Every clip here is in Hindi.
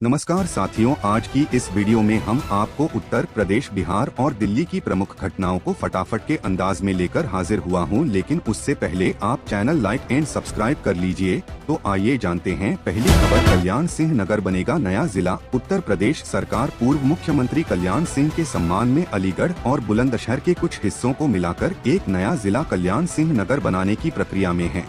नमस्कार साथियों, आज की इस वीडियो में हम आपको उत्तर प्रदेश, बिहार और दिल्ली की प्रमुख घटनाओं को फटाफट के अंदाज में लेकर हाजिर हुआ हूं, लेकिन उससे पहले आप चैनल लाइक एंड सब्सक्राइब कर लीजिए। तो आइए जानते हैं पहली खबर। कल्याण सिंह नगर बनेगा नया जिला। उत्तर प्रदेश सरकार पूर्व मुख्यमंत्री कल्याण सिंह के सम्मान में अलीगढ़ और बुलंदशहर के कुछ हिस्सों को मिलाकर एक नया जिला कल्याण सिंह नगर बनाने की प्रक्रिया में है।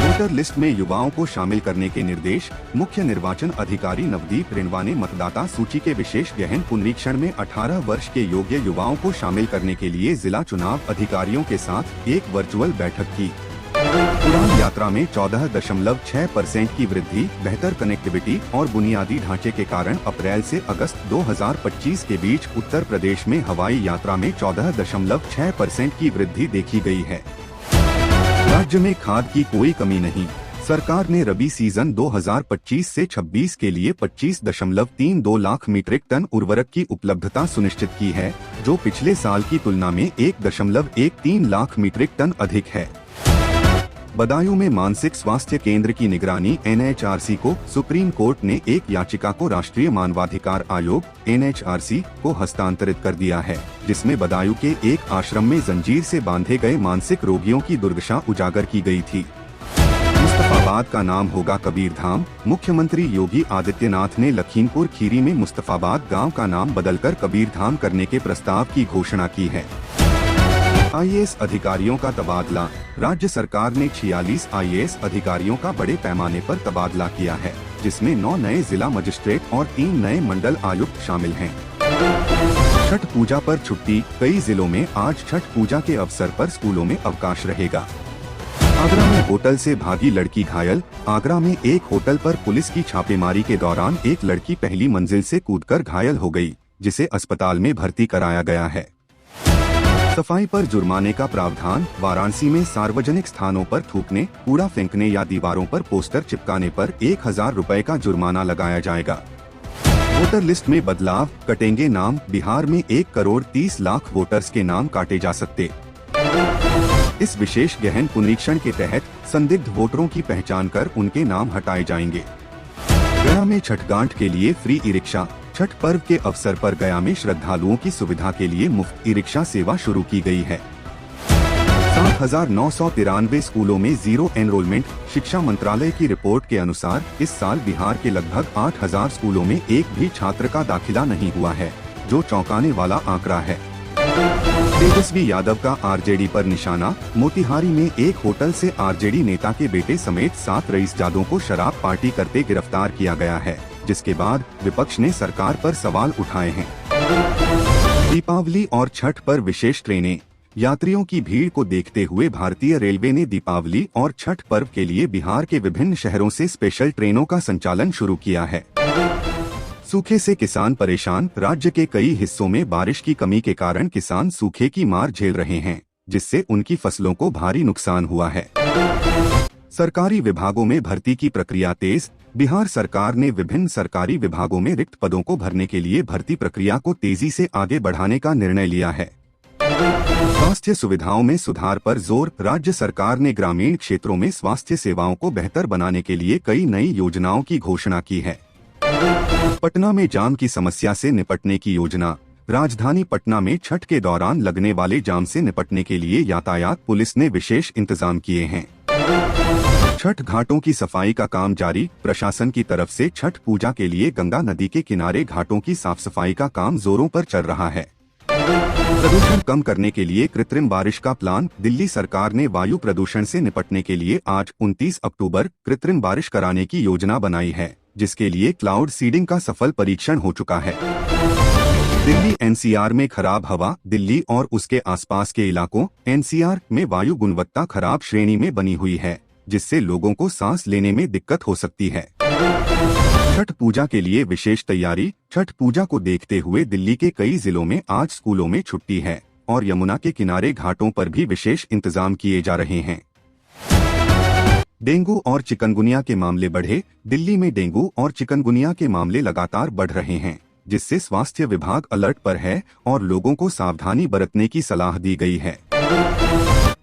वोटर लिस्ट में युवाओं को शामिल करने के निर्देश। मुख्य निर्वाचन अधिकारी नवदीप रेणवा ने मतदाता सूची के विशेष गहन पुनरीक्षण में 18 वर्ष के योग्य युवाओं को शामिल करने के लिए जिला चुनाव अधिकारियों के साथ एक वर्चुअल बैठक की। उड़ान यात्रा में 14.6% की वृद्धि। बेहतर कनेक्टिविटी और बुनियादी ढांचे के कारण अप्रैल से अगस्त 2025 के बीच उत्तर प्रदेश में हवाई यात्रा में 14.6% की वृद्धि देखी गई है। राज्य में खाद की कोई कमी नहीं। सरकार ने रबी सीजन 2025 से 26 के लिए 25.32 लाख मीट्रिक टन उर्वरक की उपलब्धता सुनिश्चित की है, जो पिछले साल की तुलना में 1.13 लाख मीट्रिक टन अधिक है। बदायूं में मानसिक स्वास्थ्य केंद्र की निगरानी NHRC को सुप्रीम कोर्ट ने एक याचिका को राष्ट्रीय मानवाधिकार आयोग NHRC को हस्तांतरित कर दिया है, जिसमें बदायूं के एक आश्रम में जंजीर से बांधे गए मानसिक रोगियों की दुर्दशा उजागर की गई थी। मुस्तफाबाद का नाम होगा कबीरधाम। मुख्यमंत्री योगी आदित्यनाथ ने लखीमपुर खीरी में मुस्तफाबाद गाँव का नाम बदलकर कबीरधाम करने के प्रस्ताव की घोषणा की है। IAS अधिकारियों का तबादला। राज्य सरकार ने 46 IAS अधिकारियों का बड़े पैमाने पर तबादला किया है, जिसमें 9 नए जिला मजिस्ट्रेट और 3 नए मंडल आयुक्त शामिल हैं। छठ पूजा पर छुट्टी। कई जिलों में आज छठ पूजा के अवसर पर स्कूलों में अवकाश रहेगा। आगरा में होटल से भागी लड़की घायल। आगरा में एक होटल पर पुलिस की छापेमारी के दौरान एक लड़की पहली मंजिल से कूदकर घायल हो गई, जिसे अस्पताल में भर्ती कराया गया है। सफाई पर जुर्माने का प्रावधान। वाराणसी में सार्वजनिक स्थानों पर थूकने, कूड़ा फेंकने या दीवारों पर पोस्टर चिपकाने पर 1000 रुपए का जुर्माना लगाया जाएगा। वोटर लिस्ट में बदलाव। कटेंगे नाम। बिहार में 1,30,00,000 वोटर्स के नाम काटे जा सकते। इस विशेष गहन पुनरीक्षण के तहत संदिग्ध वोटरों की पहचान कर उनके नाम हटाए जाएंगे। गया में छठगांठ के लिए फ्री ई रिक्शा। छठ पर्व के अवसर पर गया में श्रद्धालुओं की सुविधा के लिए मुफ्त ई रिक्शा सेवा शुरू की गई है। 7,993 स्कूलों में जीरो एनरोलमेंट। शिक्षा मंत्रालय की रिपोर्ट के अनुसार इस साल बिहार के लगभग 8,000 स्कूलों में एक भी छात्र का दाखिला नहीं हुआ है, जो चौंकाने वाला आंकड़ा है। तेजस्वी यादव का RJD पर निशाना। मोतिहारी में एक होटल से RJD नेता के बेटे समेत 7 रईसजादों को शराब पार्टी करते गिरफ्तार किया गया है, जिसके बाद विपक्ष ने सरकार पर सवाल उठाए हैं। दीपावली और छठ पर विशेष ट्रेनें। यात्रियों की भीड़ को देखते हुए भारतीय रेलवे ने दीपावली और छठ पर्व के लिए बिहार के विभिन्न शहरों से स्पेशल ट्रेनों का संचालन शुरू किया है। सूखे से किसान परेशान। राज्य के कई हिस्सों में बारिश की कमी के कारण किसान सूखे की मार झेल रहे हैं, जिससे उनकी फसलों को भारी नुकसान हुआ है। सरकारी विभागों में भर्ती की प्रक्रिया तेज। बिहार सरकार ने विभिन्न सरकारी विभागों में रिक्त पदों को भरने के लिए भर्ती प्रक्रिया को तेजी से आगे बढ़ाने का निर्णय लिया है। स्वास्थ्य सुविधाओं में सुधार पर जोर। राज्य सरकार ने ग्रामीण क्षेत्रों में स्वास्थ्य सेवाओं को बेहतर बनाने के लिए कई नई योजनाओं की घोषणा की है। पटना में जाम की समस्या से निपटने की योजना। राजधानी पटना में छठ के दौरान लगने वाले जाम से निपटने के लिए यातायात पुलिस ने विशेष इंतजाम किए हैं। छठ घाटों की सफाई का काम जारी। प्रशासन की तरफ से छठ पूजा के लिए गंगा नदी के किनारे घाटों की साफ सफाई का काम जोरों पर चल रहा है। प्रदूषण कम करने के लिए कृत्रिम बारिश का प्लान। दिल्ली सरकार ने वायु प्रदूषण से निपटने के लिए आज 29 अक्टूबर कृत्रिम बारिश कराने की योजना बनाई है, जिसके लिए क्लाउड सीडिंग का सफल परीक्षण हो चुका है। दिल्ली NCR में खराब हवा। दिल्ली और उसके आसपास के इलाकों NCR में वायु गुणवत्ता खराब श्रेणी में बनी हुई है, जिससे लोगों को सांस लेने में दिक्कत हो सकती है। छठ पूजा के लिए विशेष तैयारी। छठ पूजा को देखते हुए दिल्ली के कई जिलों में आज स्कूलों में छुट्टी है और यमुना के किनारे घाटों पर भी विशेष इंतजाम किए जा रहे हैं। डेंगू और चिकनगुनिया के मामले बढ़े। दिल्ली में डेंगू और चिकनगुनिया के मामले लगातार बढ़ रहे हैं, जिससे स्वास्थ्य विभाग अलर्ट पर है और लोगों को सावधानी बरतने की सलाह दी गई है।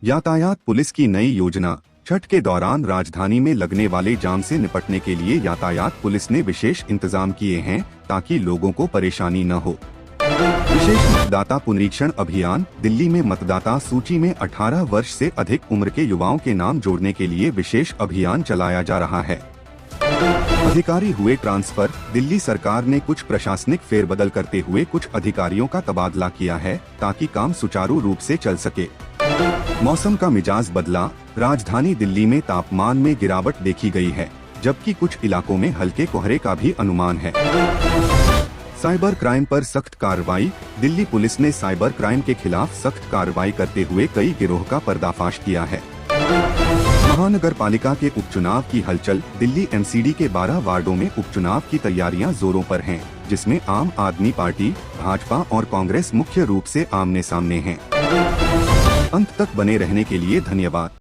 यातायात पुलिस की नई योजना। छठ के दौरान राजधानी में लगने वाले जाम से निपटने के लिए यातायात पुलिस ने विशेष इंतजाम किए हैं ताकि लोगों को परेशानी न हो। विशेष मतदाता पुनरीक्षण अभियान। दिल्ली में मतदाता सूची में 18 वर्ष से अधिक उम्र के युवाओं के नाम जोड़ने के लिए विशेष अभियान चलाया जा रहा है। अधिकारी हुए ट्रांसफर। दिल्ली सरकार ने कुछ प्रशासनिक फेरबदल करते हुए कुछ अधिकारियों का तबादला किया है ताकि काम सुचारू रूप से चल सके। मौसम का मिजाज बदला। राजधानी दिल्ली में तापमान में गिरावट देखी गई है, जबकि कुछ इलाकों में हल्के कोहरे का भी अनुमान है। साइबर क्राइम पर सख्त कार्रवाई। दिल्ली पुलिस ने साइबर क्राइम के खिलाफ सख्त कार्रवाई करते हुए कई गिरोह का पर्दाफाश किया है। महानगर पालिका के उपचुनाव की हलचल। दिल्ली एमसीडी के 12 वार्डों में उपचुनाव की तैयारियां जोरों पर हैं, जिसमें आम आदमी पार्टी, भाजपा और कांग्रेस मुख्य रूप से आमने सामने हैं। अंत तक बने रहने के लिए धन्यवाद।